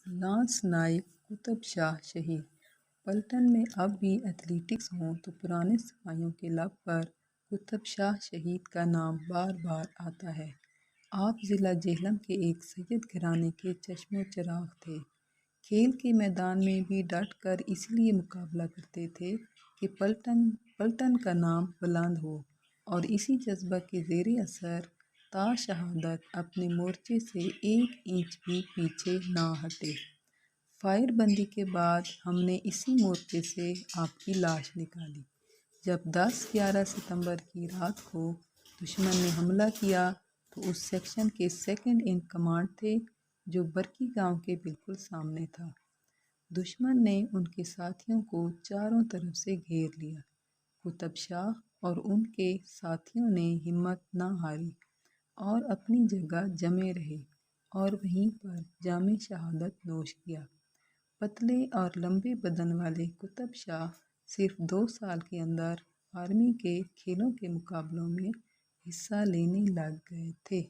Lance نائب قطب شاہ شہید۔ پلٹن میں اب بھی ایتھلیٹکس ہوں تو پرانے سپاہیوں کے لب پر قطب شاہ شہید کا نام بار بار آتا ہے۔ آپ ضلع جہلم کے ایک سید گھرانے کے چشم و چراغ تھے۔ کھیل کے میدان میں بھی ڈٹ کر اس لیے مقابلہ کرتے تھے کہ پلٹن کا نام بلند ہو، اور اسی جذبہ کے زیر اثر تا شہادت اپنے مورچے سے 1 انچ بھی پیچھے نہ ہٹے۔ فائر بندی کے بعد ہم نے اسی مورچے سے آپ کی لاش نکالی۔ جب 10-11 ستمبر کی رات کو دشمن نے حملہ کیا تو اس سیکشن کے سیکنڈ ان کمانڈ تھے جو برکی گاؤں کے بالکل سامنے تھا۔ دشمن نے ان کے ساتھیوں کو چاروں طرف سے گھیر لیا۔ قطب شاہ اور ان کے ساتھیوں نے ہمت نہ ہاری اور اپنی جگہ جمے رہے اور وہیں پر جام شہادت نوش کیا۔ پتلے اور لمبے بدن والے قطب شاہ صرف 2 سال کے اندر آرمی کے کھیلوں کے مقابلوں میں حصہ لینے لگ گئے تھے۔